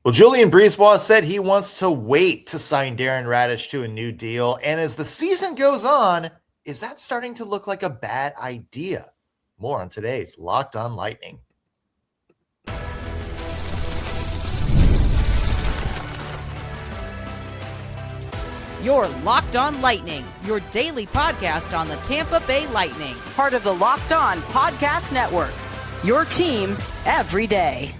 Well, Julian Brisebois said he wants to wait to sign Darren Raddysh to a new deal. And as the season goes on, is that starting to look like a bad idea? More on today's Locked On Lightning. You're Locked On Lightning, your daily podcast on the Tampa Bay Lightning. Part of the Locked On Podcast Network, your team every day.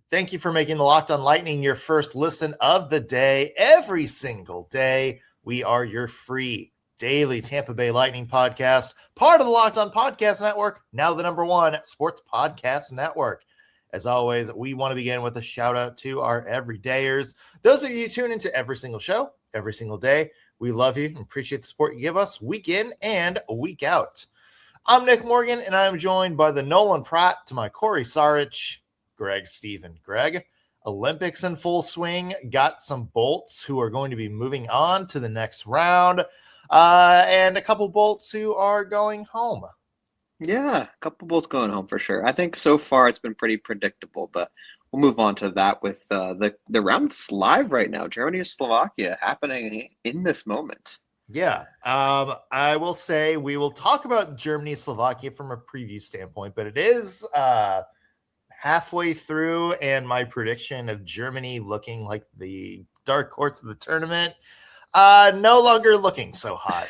Thank you for making the Locked On Lightning your first listen of the day. Every single day, we are your free daily Tampa Bay Lightning podcast, part of the Locked On Podcast Network, now the #1 sports podcast network. As always, we want to begin with a shout out to our everydayers. Those of you who tune into every single show, every single day, we love you and appreciate the support you give us week in and week out. I'm Nick Morgan, and I'm joined by the Nolan Pratt to my Corey Sarich, Greg Stephen. Greg, Olympics in full swing, got some Bolts who are going to be moving on to the next round, and a couple Bolts who are going home. Yeah, a couple Bulls going home for sure. I think so far it's been pretty predictable, but we'll move on to that with the round that's live right now. Germany and Slovakia happening in this moment. Yeah, I will say we will talk about Germany and Slovakia from a preview standpoint, but it is halfway through, and my prediction of Germany looking like the dark horse of the tournament no longer looking so hot,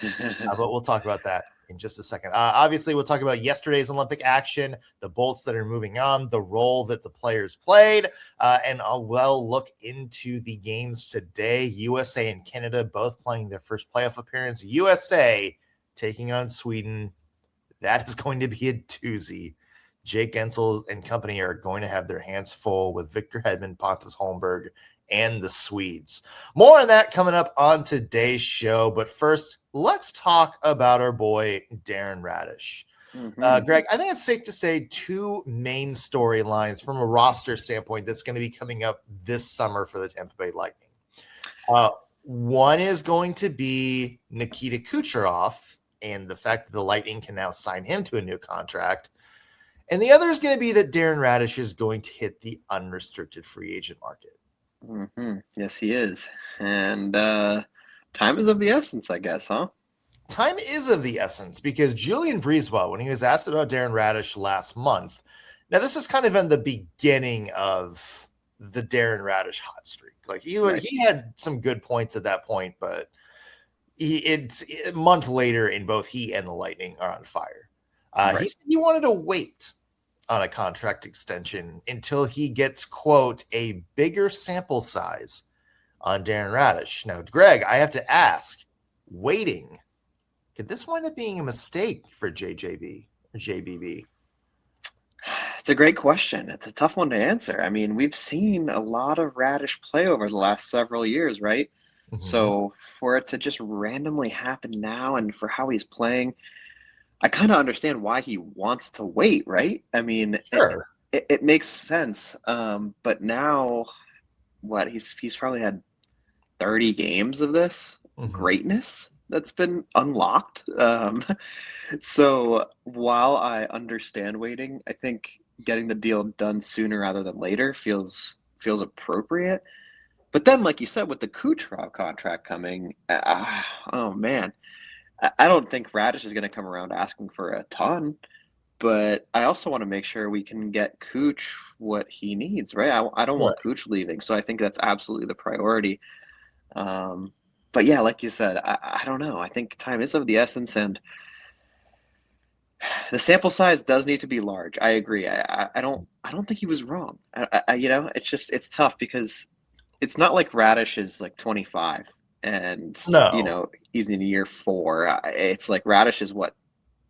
but we'll talk about that in just a second. Obviously, we'll talk about yesterday's Olympic action, the Bolts that are moving on, the role that the players played, and I'll look into the games today. USA and Canada both playing their first playoff appearance. USA taking on Sweden. That is going to be a doozy. Jake Gensel and company are going to have their hands full with Victor Hedman, Pontus Holmberg, and the Swedes. More on that coming up on today's show. But first, let's talk about our boy, Darren Raddysh. Greg, I think it's safe to say two main storylines from a roster standpoint that's going to be coming up this summer for the Tampa Bay Lightning. One is going to be Nikita Kucherov and the fact that the Lightning can now sign him to a new contract. And the other is going to be that Darren Raddysh is going to hit the unrestricted free agent market. Yes, he is. And time is of the essence, I guess, huh? Time is of the essence because Julian Brisebois, when he was asked about Darren Raddysh last month, now this is kind of in the beginning of the Darren Raddysh hot streak. Like he had some good points at that point, but it's a month later and both he and the Lightning are on fire. He said he wanted to wait on a contract extension until he gets, quote, a bigger sample size on Darren Raddysh. Now, Greg, I have to ask, waiting, could this wind up being a mistake for JJB or JBB? It's a great question. It's a tough one to answer. I mean, we've seen a lot of Raddysh play over the last several years, right? Mm-hmm. So for it to just randomly happen now and for how he's playing, I kind of understand why he wants to wait, right? I mean, sure. It makes sense. But now, he's probably had 30 games of this greatness that's been unlocked. So while I understand waiting, I think getting the deal done sooner rather than later feels appropriate. But then, like you said, with the Kucherov contract coming, oh man. I don't think Raddysh is going to come around asking for a ton, but I also want to make sure we can get Kuch what he needs, right? I don't want Kuch leaving, so I think that's absolutely the priority. But yeah, like you said, I don't know. I think time is of the essence, and the sample size does need to be large. I agree. I don't think he was wrong. It's tough because it's not like Raddysh is like 25. And, he's in year 4. It's like Raddysh is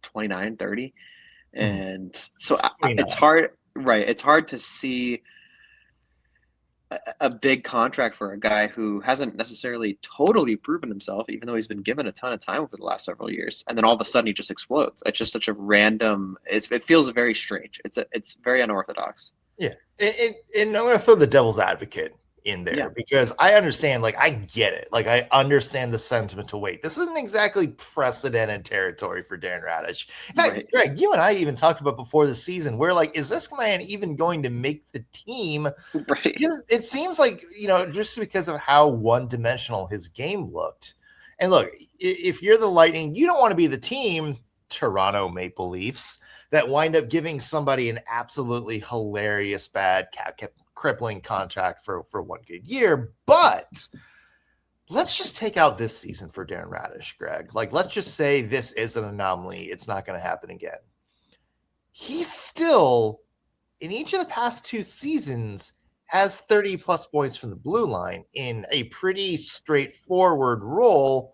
29, 30. And so it's hard, right? It's hard to see a big contract for a guy who hasn't necessarily totally proven himself, even though he's been given a ton of time over the last several years. And then all of a sudden he just explodes. It's just such a random, it feels very strange. It's very unorthodox. Yeah. And I'm going to throw the devil's advocate in there because I understand, like, I get it. Like, I understand the sentiment to wait. This isn't exactly precedented territory for Darren Raddysh. In fact, Greg, you and I even talked about before the season, we're like, is this man even going to make the team? Right. It seems like, just because of how one-dimensional his game looked. And look, if you're the Lightning, you don't want to be the team, Toronto Maple Leafs, that wind up giving somebody an absolutely hilarious bad crippling contract for one good year. But let's just take out this season for Darren Raddysh, Greg. Like, let's just say this is an anomaly. It's not going to happen again. He's still, in each of the past 2 seasons, has 30 plus points from the blue line in a pretty straightforward role.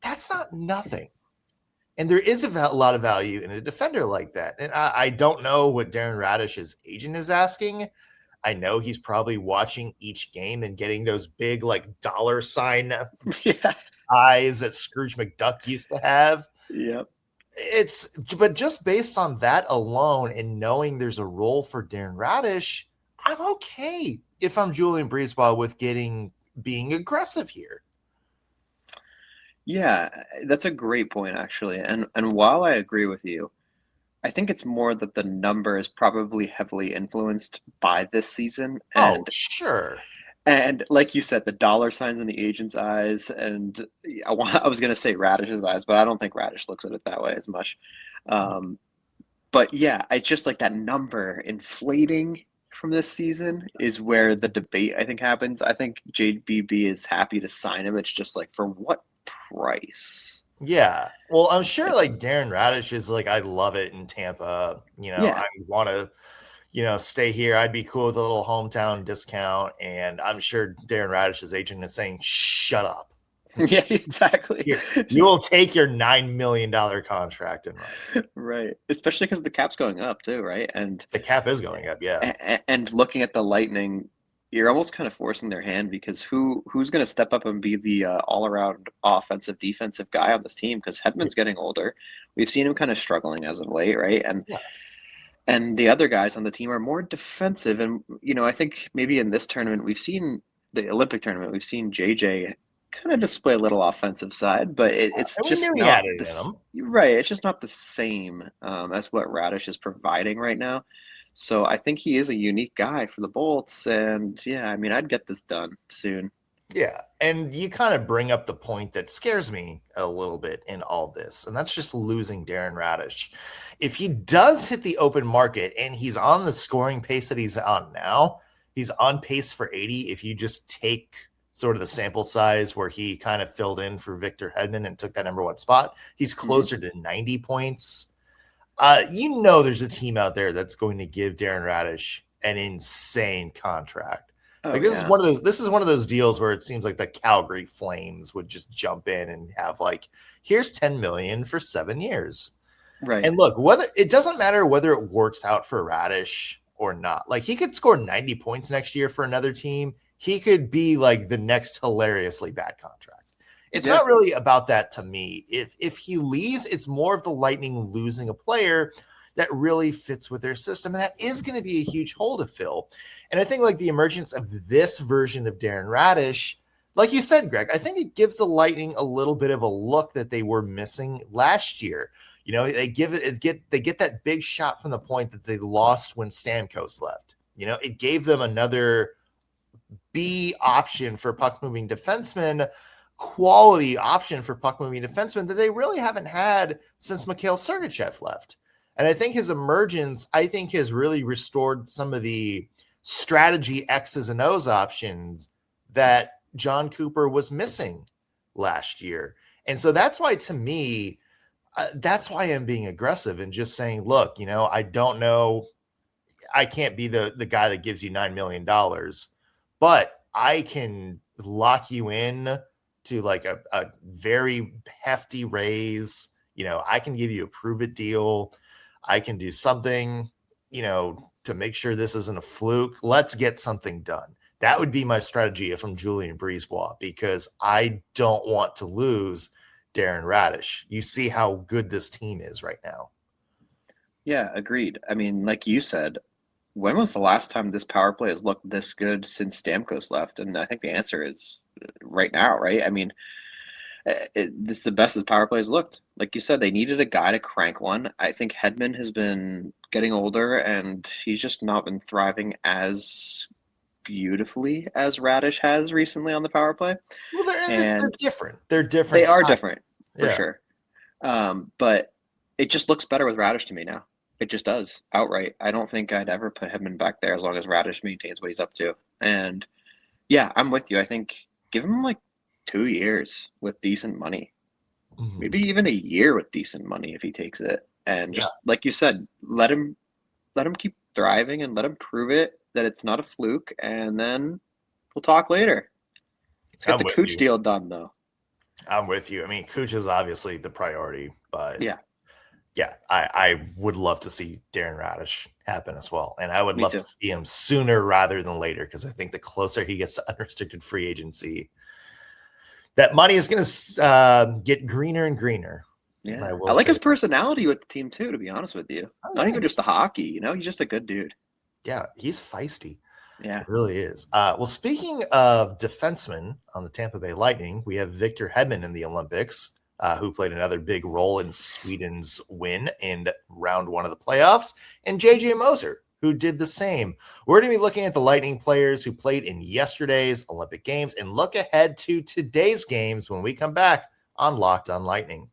That's not nothing. And there is a lot of value in a defender like that. And I don't know what Darren Raddish's agent is asking. I know he's probably watching each game and getting those big, like, dollar sign eyes that Scrooge McDuck used to have. Yep. But just based on that alone and knowing there's a role for Darren Raddysh, I'm okay if I'm Julian Breezeball with being aggressive here. Yeah, that's a great point, actually. And while I agree with you, I think it's more that the number is probably heavily influenced by this season. And, sure. And like you said, the dollar signs in the agent's eyes, and I was going to say Raddish's eyes, but I don't think Raddysh looks at it that way as much. But yeah, I just like that number inflating from this season is where the debate, I think, happens. I think JBB is happy to sign him. It's just like, for what price? Yeah. Well, I'm sure, like, Darren Raddysh is like, I love it in Tampa. I want to, stay here. I'd be cool with a little hometown discount. And I'm sure Darren Raddish's agent is saying, shut up. Yeah, exactly. You will take your $9 million contract and run. Right. Especially because the cap's going up too, right? And the cap is going up, yeah. And looking at the Lightning, you're almost kind of forcing their hand because who's going to step up and be the all-around offensive, defensive guy on this team? Because Hedman's getting older. We've seen him kind of struggling as of late, right? And the other guys on the team are more defensive. And, I think maybe in this tournament, we've seen the Olympic tournament, we've seen JJ kind of display a little offensive side, but it's just not right. It's just not the same as what Raddysh is providing right now. So I think he is a unique guy for the Bolts, and yeah, I mean, I'd get this done soon. Yeah, and you kind of bring up the point that scares me a little bit in all this, and that's just losing Darren Raddysh. If he does hit the open market and he's on the scoring pace that he's on now, he's on pace for 80. If you just take sort of the sample size where he kind of filled in for Victor Hedman and took that number 1 spot, he's closer to 90 points. There's a team out there that's going to give Darren Raddysh an insane contract. This is one of those deals where it seems like the Calgary Flames would just jump in and have, like, here's $10 million for 7 years. Right. And look, it doesn't matter whether it works out for Raddysh or not. Like, he could score 90 points next year for another team. He could be like the next hilariously bad contract. It's not really about that to me. If he leaves, it's more of the Lightning losing a player that really fits with their system. And that is going to be a huge hole to fill. And I think, like, the emergence of this version of Darren Raddysh, like you said, Greg, I think it gives the Lightning a little bit of a look that they were missing last year. They get that big shot from the point that they lost when Stamkos left. It gave them another B option for puck-moving defensemen, quality option for puck-moving defensemen that they really haven't had since Mikhail Sergachev left. And I think his emergence, has really restored some of the strategy X's and O's options that John Cooper was missing last year. And so that's why, to me, that's why I'm being aggressive and just saying, look, I don't know. I can't be the guy that gives you $9 million. But I can lock you in to, like, a very hefty raise. I can give you a prove-it deal. I can do something, to make sure this isn't a fluke. Let's get something done. That would be my strategy if I'm Julian Breezeball, because I don't want to lose Darren Raddysh. You see how good this team is right now. Yeah, agreed. I mean, like you said, when was the last time this power play has looked this good since Stamkos left? And I think the answer is right now, right? I mean, this is the best this power play has looked. Like you said, they needed a guy to crank one. I think Hedman has been getting older, and he's just not been thriving as beautifully as Raddysh has recently on the power play. Well, they're And different. They're different. they are styles. different for Yeah. sure. But it just looks better with Raddysh to me now. It just does outright. I don't think I'd ever put Hedman back there as long as Raddysh maintains what he's up to. And yeah, I'm with you. I think give him like 2 years with decent money, Mhm. maybe even a year with decent money if he takes it. And just like you said, let him keep thriving and let him prove it that it's not a fluke. And then we'll talk later. Let's get I'm the with Cooch you. deal done, though. I'm with you. I mean, Cooch is obviously the priority, but Yeah. I would love to see Darren Raddysh happen as well. And I would Me love too. to see him sooner rather than later, because I think the closer he gets to unrestricted free agency, that money is going to get greener and greener. Yeah. I like say his that. personality with the team, too, to be honest with you. Oh, Not even nice. just the hockey, you know? He's just a good dude. Yeah, he's feisty. Yeah. It really is. Well, speaking of defensemen on the Tampa Bay Lightning, we have Victor Hedman in the Olympics, who played another big role in Sweden's win in round 1 of the playoffs, and JJ Moser, who did the same. We're going to be looking at the Lightning players who played in yesterday's Olympic Games and look ahead to today's games when we come back on Locked on Lightning.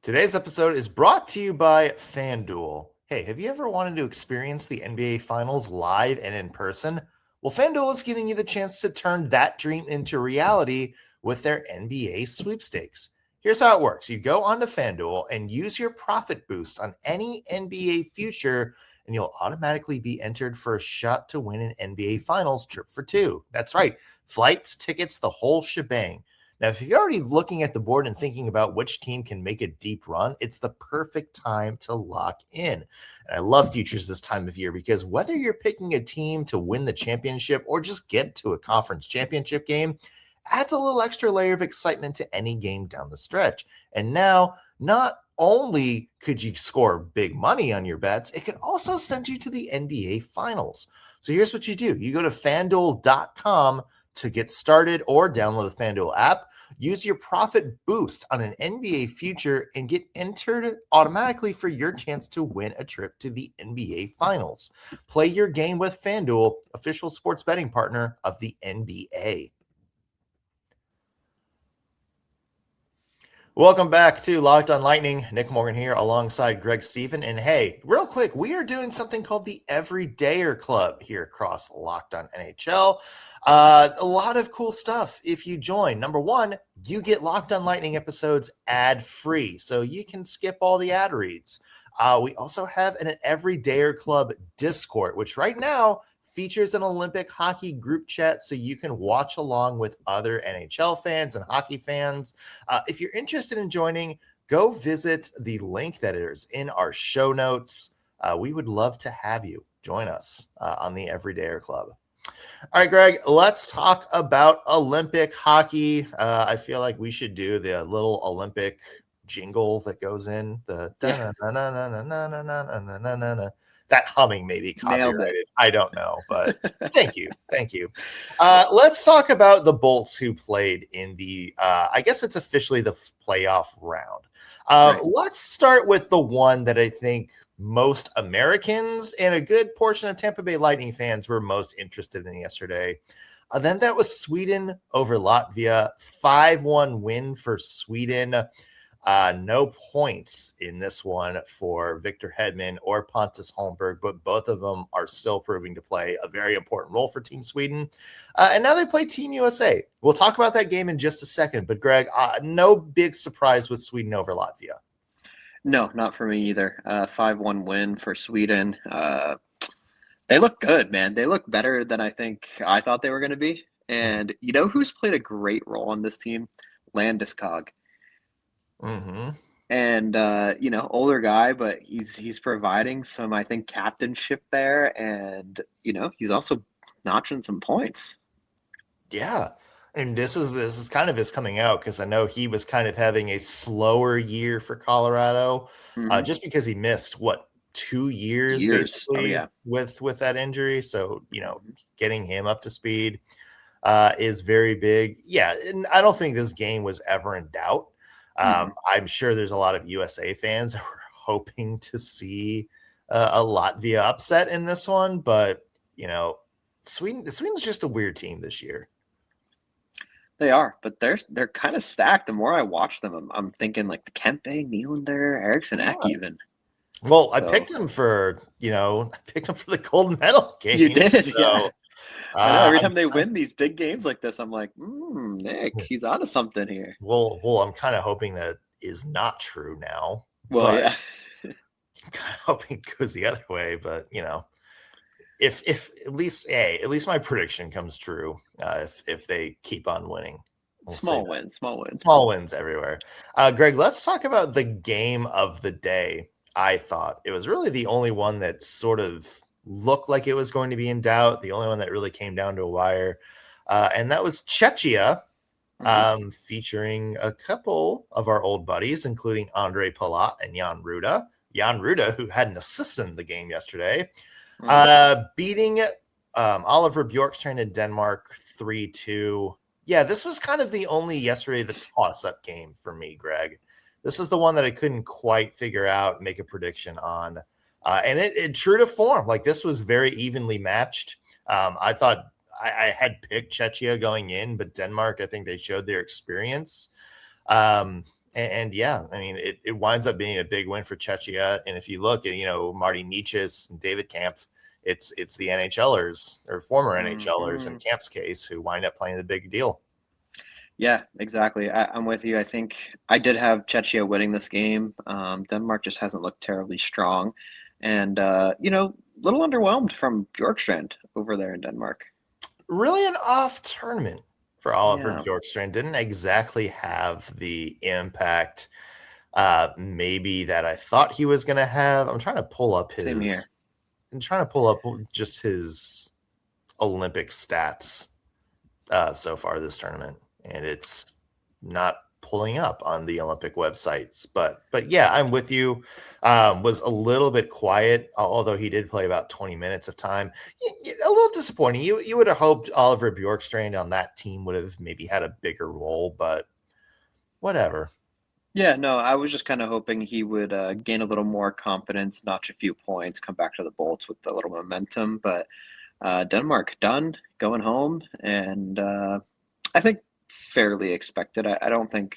Today's episode is brought to you by FanDuel. Hey, have you ever wanted to experience the NBA Finals live and in person? Well, FanDuel is giving you the chance to turn that dream into reality with their NBA sweepstakes. Here's how it works. You go onto FanDuel and use your profit boost on any NBA future, and you'll automatically be entered for a shot to win an NBA Finals trip for 2. That's right. Flights, tickets, the whole shebang. Now, if you're already looking at the board and thinking about which team can make a deep run, it's the perfect time to lock in. And I love futures this time of year because whether you're picking a team to win the championship or just get to a conference championship game adds a little extra layer of excitement to any game down the stretch. And now, not only could you score big money on your bets, it could also send you to the NBA Finals. So here's what you do. You go to FanDuel.com to get started or download the FanDuel app. Use your profit boost on an NBA future and get entered automatically for your chance to win a trip to the NBA Finals. Play your game with FanDuel, official sports betting partner of the NBA. Welcome back to Locked on Lightning. Nick Morgan here alongside Greg Stephen. And hey, real quick, we are doing something called the Everydayer Club here across Locked on NHL. A lot of cool stuff if you join. Number one, you get Locked on Lightning episodes ad-free, so you can skip all the ad reads. We also have an Everydayer Club Discord, which right now features an Olympic hockey group chat so you can watch along with other NHL fans and hockey fans. If you're interested in joining, go visit the link that is in our show notes. We would love to have you join us on the Everydayer Club. All right, Greg, let's talk about Olympic hockey. I feel like we should do the little Olympic jingle that goes in the that humming may be copyrighted. I don't know, but thank you. Let's talk about the Bolts who played in the, I guess it's officially the playoff round. Right. Let's start with the one that I think most Americans and a good portion of Tampa Bay Lightning fans were most interested in yesterday. Then that was Sweden over Latvia, 5-1 win for Sweden. No points in this one for Victor Hedman or Pontus Holmberg, but both of them are still proving to play a very important role for Team Sweden. And now they play Team USA. We'll talk about that game in just a second. But Greg, no big surprise with Sweden over Latvia. No, not for me either. 5-1 win for Sweden. They look good, man. They look better than I thought they were going to be. And you know who's played a great role on this team? Landeskog. Mm-hmm. And older guy, but he's providing some, I think, captainship there, and he's also notching some points. Yeah, And this is kind of his coming out, because I know he was kind of having a slower year for Colorado, just because he missed 2 years Oh basically yeah. with that injury. So getting him up to speed is very big. Yeah, and I don't think this game was ever in doubt. I'm sure there's a lot of USA fans that were hoping to see a Latvia upset in this one, but Sweden's just a weird team this year. They are, but they're kind of stacked. The more I watch them, I'm thinking like the Kempe, Nylander, Eriksson Ek even. Well, I picked him for the gold medal game. You did, so, yeah. I know every time they win these big games like this, I'm like, Nick, he's onto something here. Well, I'm kind of hoping that is not true now. Well, yeah. I'm kind of hoping it goes the other way, but if at least my prediction comes true, if they keep on winning. Small wins everywhere. Greg, let's talk about the game of the day. I thought it was really the only one that sort of looked like it was going to be in doubt, the only one that really came down to a wire, and that was Czechia, featuring a couple of our old buddies, including Andre Palat and Jan Ruda. Jan Ruda, who had an assist in the game yesterday, beating Oliver Bjorkstrand in Denmark 3-2. Yeah, this was kind of the toss-up game for me, Greg. This is the one that I couldn't quite figure out, make a prediction on. And it true to form. Like, this was very evenly matched. I thought I had picked Czechia going in, but Denmark, I think they showed their experience. And yeah, I mean, it winds up being a big win for Czechia. And if you look at, Marty Nietzsche's and David Kampf, it's the NHLers or former NHLers in Kampf's case who wind up playing the big deal. Yeah, exactly. I'm with you. I think I did have Czechia winning this game. Denmark just hasn't looked terribly strong. And, a little underwhelmed from Bjorkstrand over there in Denmark. Really an off tournament for Oliver Bjorkstrand. Didn't exactly have the impact maybe that I thought he was going to have. I'm trying to pull up just his Olympic stats so far this tournament. And it's not pulling up on the Olympic websites, but yeah, I'm with you. Was a little bit quiet, although he did play about 20 minutes of time. A little disappointing. You would have hoped Oliver Bjorkstrand on that team would have maybe had a bigger role, but whatever. Yeah, no, I was just kind of hoping he would gain a little more confidence, notch a few points, come back to the Bolts with a little momentum. But Denmark done, going home, and I think fairly expected. I don't think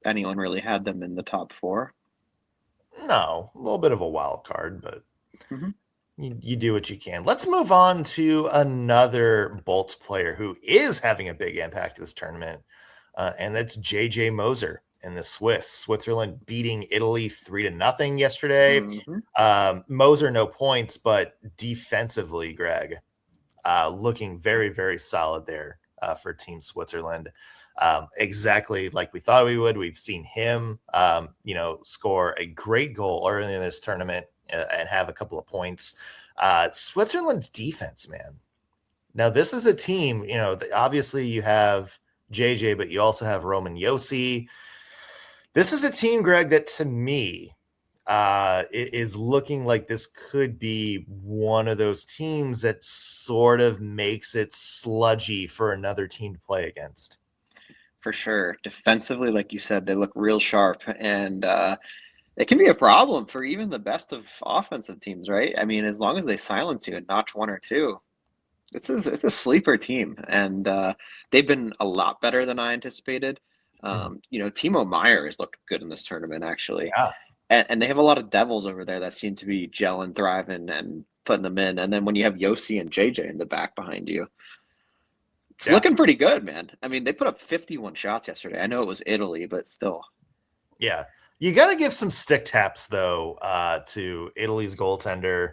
anyone really had them in the top four. No, a little bit of a wild card, but you do what you can. Let's move on to another Bolts player who is having a big impact this tournament, and that's JJ Moser and the Switzerland beating Italy 3-0 yesterday. Moser, no points, but defensively, Greg, looking very, very solid there. For Team Switzerland, exactly like we thought we would. We've seen him, score a great goal early in this tournament and have a couple of points. Switzerland's defense, man. Now, this is a team, obviously you have JJ, but you also have Roman Josi. This is a team, Greg, that to me is looking like this could be one of those teams that sort of makes it sludgy for another team to play against. For sure. Defensively, like you said, they look real sharp, and it can be a problem for even the best of offensive teams, right? I mean, as long as they silence you and notch one or two, it's a sleeper team, and they've been a lot better than I anticipated. Timo Meier has looked good in this tournament, actually. Yeah. And they have a lot of Devils over there that seem to be gelling, thriving, and putting them in. And then when you have Josi and JJ in the back behind you, it's looking pretty good, man. I mean, they put up 51 shots yesterday. I know it was Italy, but still. Yeah. You got to give some stick taps, though, to Italy's goaltender,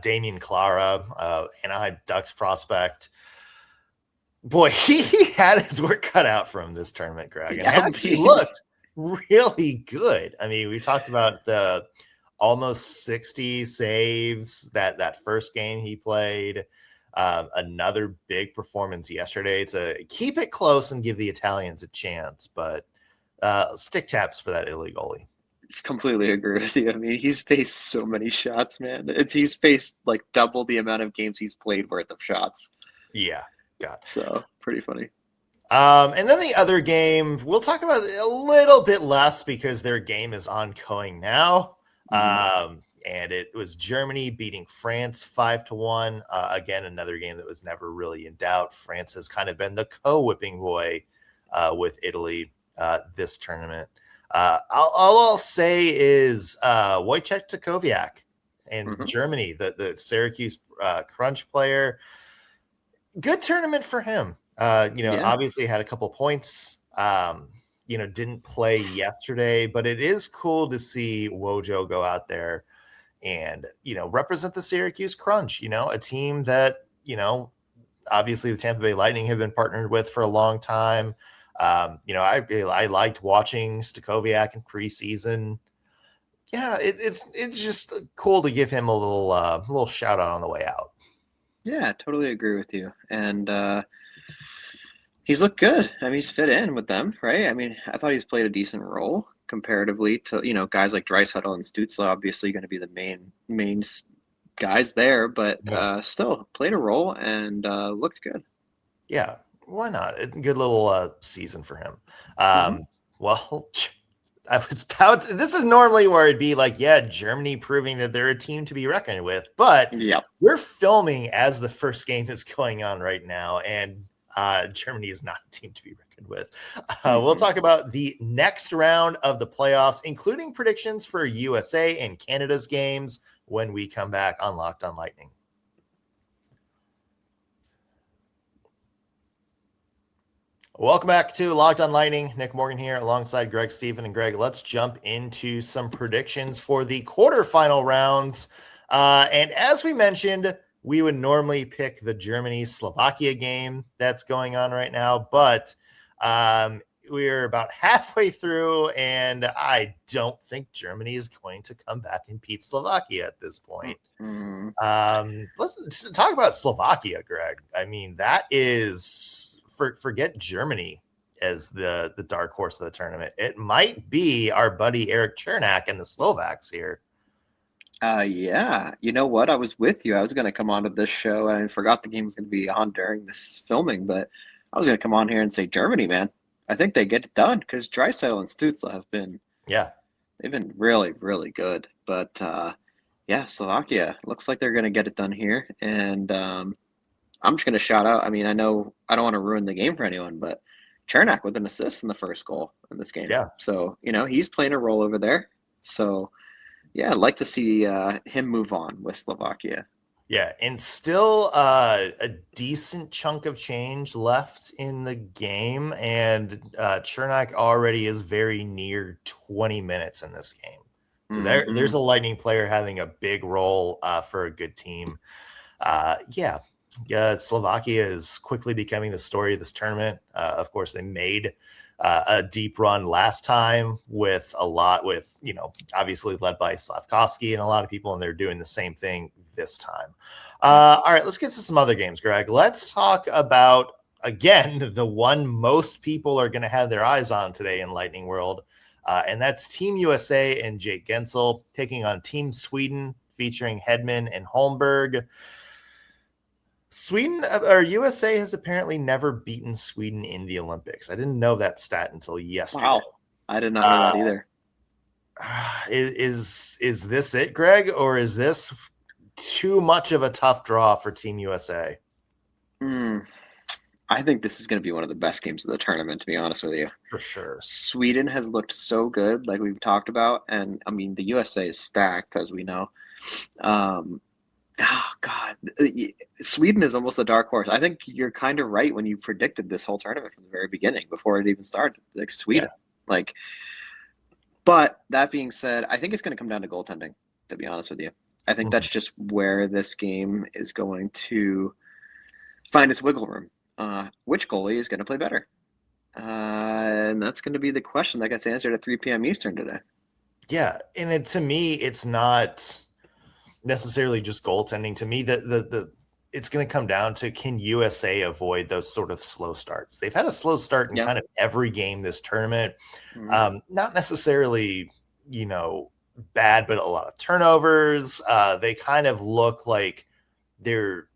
Damian Clara, Anaheim Ducks prospect. Boy, he had his work cut out for him this tournament, Greg. And actually looked really good. I mean, we talked about the almost 60 saves that first game he played. Another big performance yesterday to keep it close and give the Italians a chance, but stick taps for that Italy goalie. Completely agree with you. I mean, he's faced so many shots, man. He's faced like double the amount of games he's played worth of shots. Yeah, God. So pretty funny. And then the other game, we'll talk about a little bit less because their game is ongoing now. And it was Germany beating France 5-1. Again, another game that was never really in doubt. France has kind of been the co-whipping boy with Italy this tournament. All I'll say is Wojciech Tkowiak in Germany, the Syracuse Crunch player. Good tournament for him. Obviously had a couple points. Didn't play yesterday, but it is cool to see Wojo go out there and, represent the Syracuse Crunch, a team that, obviously the Tampa Bay Lightning have been partnered with for a long time. I liked watching Stakoviak in preseason. Yeah, it's just cool to give him a little shout out on the way out. Yeah, I totally agree with you. And he's looked good. I mean, he's fit in with them, right? I mean, I thought he's played a decent role comparatively to, guys like Draisaitl and Stützle, obviously going to be the main guys there, but still played a role and looked good. Yeah, why not? A good little season for him. Well, I was about this is normally where it'd be like, Germany proving that they're a team to be reckoned with, but we're filming as the first game is going on right now, and Germany is not a team to be reckoned with. We'll talk about the next round of the playoffs, including predictions for USA and Canada's games when we come back on Locked on Lightning. Welcome back to Locked on Lightning. Nick Morgan here alongside Greg Stephen. And Greg, let's jump into some predictions for the quarterfinal rounds. And as we mentioned, we would normally pick the Germany-Slovakia game that's going on right now, but we're about halfway through, and I don't think Germany is going to come back and beat Slovakia at this point. Let's talk about Slovakia, Greg. I mean, that is... Forget Germany as the dark horse of the tournament. It might be our buddy Eric Chernak and the Slovaks here. Yeah. You know what? I was with you. I was going to come on to this show, and I forgot the game was going to be on during this filming, but I was going to come on here and say Germany, man. I think they get it done because Draisaitl and Stützle have been they've been really, really good. But Slovakia looks like they're going to get it done here, and I'm just going to shout out. I mean, I know I don't want to ruin the game for anyone, but Chernak with an assist in the first goal in this game. Yeah. So, he's playing a role over there. So, I'd like to see him move on with Slovakia. Yeah, and still a decent chunk of change left in the game, and Chernak already is very near 20 minutes in this game. So there's a Lightning player having a big role for a good team. Slovakia is quickly becoming the story of this tournament. Of course, they made a deep run last time with obviously led by Slavkovsky and a lot of people, and they're doing the same thing this time. All right, let's get to some other games, Greg. Let's talk about, again, the one most people are going to have their eyes on today in Lightning World, and that's Team USA and Jake Gensel taking on Team Sweden featuring Hedman and Holmberg. Sweden or USA has apparently never beaten Sweden in the Olympics. I didn't know that stat until yesterday. Wow, I did not know that either. Is this it, Greg, or is this too much of a tough draw for Team USA? I think this is going to be one of the best games of the tournament, to be honest with you. For sure. Sweden has looked so good, like we've talked about, and I mean the USA is stacked, as we know. Oh, God. Sweden is almost the dark horse. I think you're kind of right when you predicted this whole tournament from the very beginning, before it even started. Like Sweden. Yeah. But that being said, I think it's going to come down to goaltending, to be honest with you. I think that's just where this game is going to find its wiggle room. Which goalie is going to play better? And that's going to be the question that gets answered at 3 p.m. Eastern today. Yeah, and to me, it's not necessarily just goaltending. To me, the it's going to come down to, can USA avoid those sort of slow starts? They've had a slow start in kind of every game this tournament. Not necessarily, bad, but a lot of turnovers. They kind of look like they're,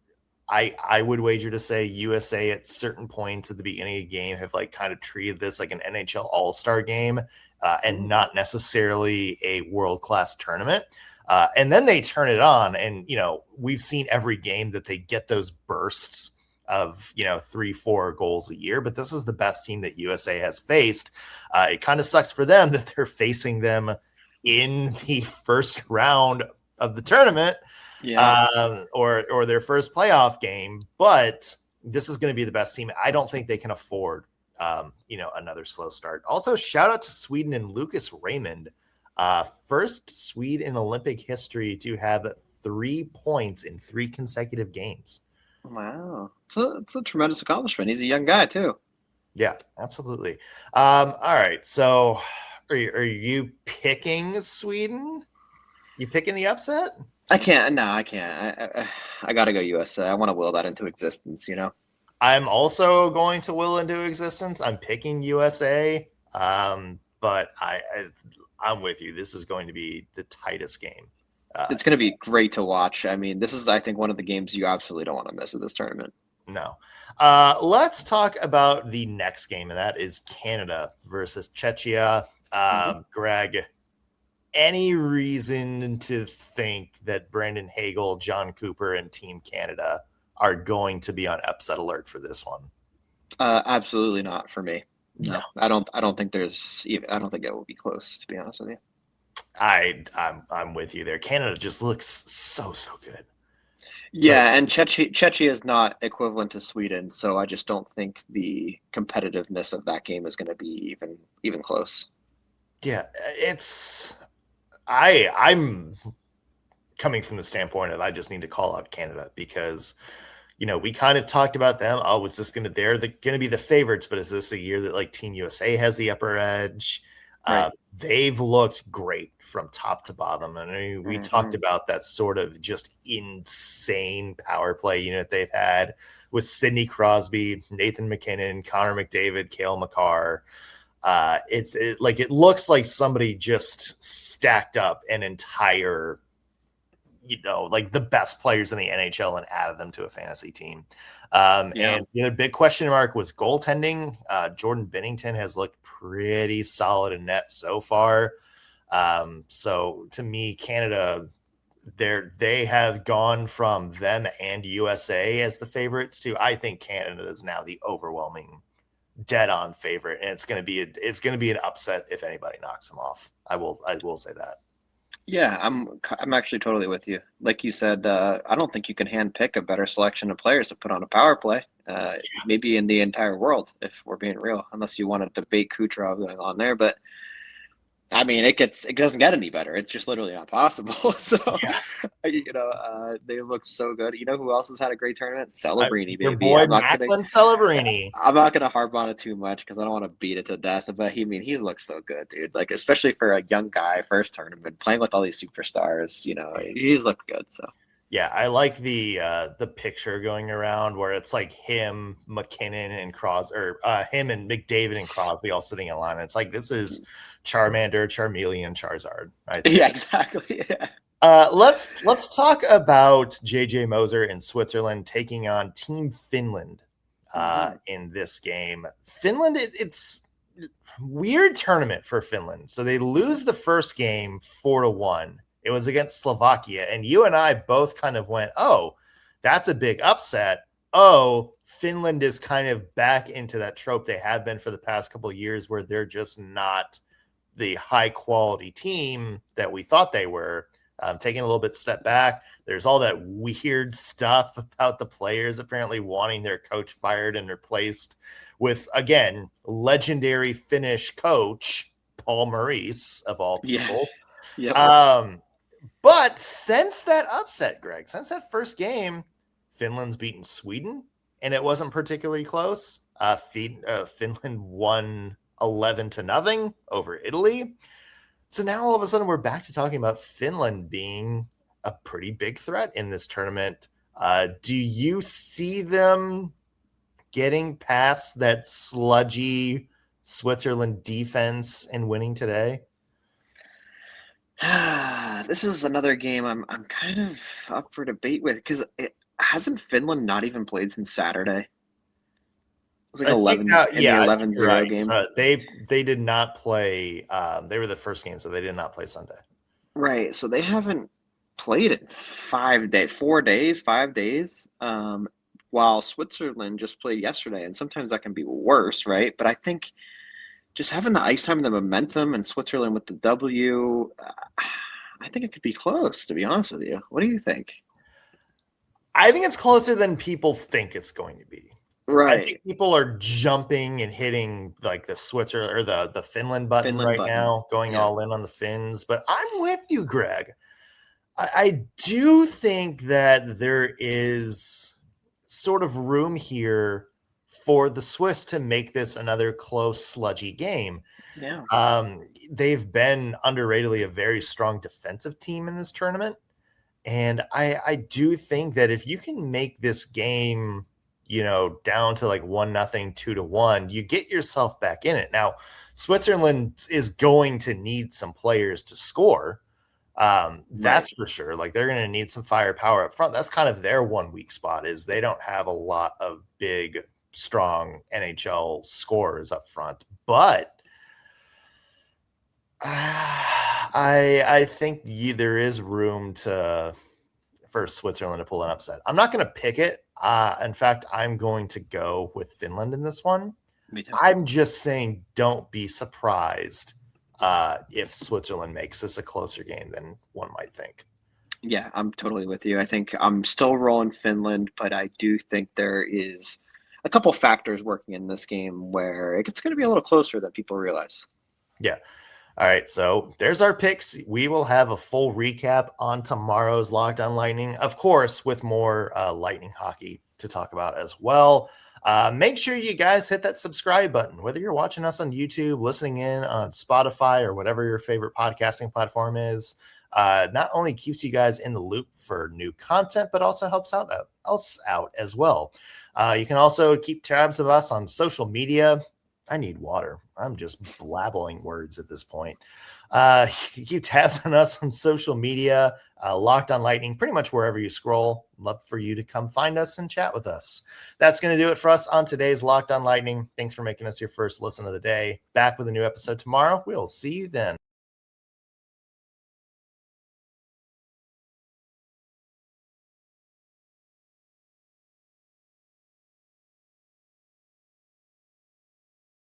I would wager to say USA at certain points at the beginning of the game have like kind of treated this like an NHL All-Star game and not necessarily a world-class tournament. And then they turn it on, and we've seen every game that they get those bursts of 3-4 goals a year, but this is the best team that USA has faced. It kind of sucks for them that they're facing them in the first round of the tournament, or their first playoff game, but this is going to be the best team. I don't think they can afford another slow start. Also, shout out to Sweden and Lucas Raymond. First Swede in Olympic history to have 3 points in 3 consecutive games. Wow. It's a tremendous accomplishment. He's a young guy too. Yeah, absolutely. All right. So are you picking Sweden? You picking the upset? I can't. No, I can't. I got to go USA. I want to will that into existence, I'm also going to will into existence. I'm picking USA. But I'm with you. This is going to be the tightest game. It's going to be great to watch. I mean, this is, I think, one of the games you absolutely don't want to miss at this tournament. No. Let's talk about the next game, and that is Canada versus Czechia. Greg, any reason to think that Brandon Hagel, John Cooper, and Team Canada are going to be on upset alert for this one? Absolutely not for me. No, I don't think I don't think it will be close, to be honest with you. I'm with you there. Canada just looks so good. Yeah, and Czechia is not equivalent to Sweden, so I just don't think the competitiveness of that game is going to be even close. Yeah, I'm coming from the standpoint of I just need to call out Canada because we kind of talked about them. Oh, is this they're going to be the favorites, but is this a year that like Team USA has the upper edge? Right. They've looked great from top to bottom. And we talked about that sort of just insane power play unit they've had with Sidney Crosby, Nathan McKinnon, Connor McDavid, Cale Makar. It looks like somebody just stacked up an entire like the best players in the NHL and added them to a fantasy team. And the other big question mark was goaltending. Jordan Binnington has looked pretty solid in net so far. So to me, Canada, they have gone from them and USA as the favorites to, I think Canada is now the overwhelming dead on favorite. And it's going to be an upset if anybody knocks them off. I will say that. Yeah, I'm actually totally with you. Like you said, I don't think you can handpick a better selection of players to put on a power play, maybe in the entire world, if we're being real, unless you want to debate Kucherov going on there. But I mean, it doesn't get any better. It's just literally not possible. So, they look so good. You know who else has had a great tournament? Celebrini, baby. Your boy Macklin Celebrini. I'm not gonna harp on it too much because I don't want to beat it to death. But he's looked so good, dude. Like especially for a young guy, first tournament, playing with all these superstars. He's looked good. So. Yeah, I like the picture going around where it's like him, McKinnon, and him and McDavid and Crosby all sitting in line. It's like this is Charmander, Charmeleon, Charizard, right? Yeah, exactly. Yeah. Let's talk about JJ Moser in Switzerland taking on Team Finland in this game. Finland, it's weird tournament for Finland. So they lose the first game 4-1. It was against Slovakia, and you and I both kind of went, oh, that's a big upset. Oh, Finland is kind of back into that trope they have been for the past couple of years where they're just not the high-quality team that we thought they were. Taking a little bit step back. There's all that weird stuff about the players apparently wanting their coach fired and replaced with, again, legendary Finnish coach Paul Maurice, of all people. Yeah. But since that upset, Greg, since that first game, Finland's beaten Sweden, and it wasn't particularly close. Finland won 11-0 over Italy. So now all of a sudden we're back to talking about Finland being a pretty big threat in this tournament. Do you see them getting past that sludgy Switzerland defense and winning today? This is another game I'm kind of up for debate with because it hasn't Finland not even played since Saturday. It was like 11 in the 11-0 right. game. So they did not play. They were the first game, so they did not play Sunday. Right. So they haven't played in 4 days, 5 days. While Switzerland just played yesterday, and sometimes that can be worse, right? But I think just having the ice time and the momentum and Switzerland with the W, I think it could be close, to be honest with you. What do you think? I think it's closer than people think it's going to be. Right. I think people are jumping and hitting like the Switzerland or the Finland button now, going all in on the Finns. But I'm with you, Greg. I do think that there is sort of room here for the Swiss to make this another close, sludgy game. Yeah. They've been underratedly a very strong defensive team in this tournament. And I do think that if you can make this game, down to like 1-0, 2-1, you get yourself back in it. Now, Switzerland is going to need some players to score. That's for sure. Like they're going to need some firepower up front. That's kind of their one weak spot is they don't have a lot of big, strong NHL scorers up front. But I think there is room for Switzerland to pull an upset. I'm not going to pick it. In fact, I'm going to go with Finland in this one. Me too. I'm just saying don't be surprised if Switzerland makes this a closer game than one might think. Yeah, I'm totally with you. I think I'm still rolling Finland, but I do think there is a couple factors working in this game where it's going to be a little closer than people realize. Yeah. All right, so there's our picks. We will have a full recap on tomorrow's Locked On Lightning, of course, with more Lightning hockey to talk about as well. Make sure you guys hit that subscribe button, whether you're watching us on YouTube, listening in on Spotify, or whatever your favorite podcasting platform is. Not only keeps you guys in the loop for new content, but also helps us out as well. You can also keep tabs of us on social media. I need water. I'm just blabbling words at this point. Keep tabs on us on social media, Locked On Lightning, pretty much wherever you scroll. Love for you to come find us and chat with us. That's going to do it for us on today's Locked On Lightning. Thanks for making us your first listen of the day. Back with a new episode tomorrow. We'll see you then.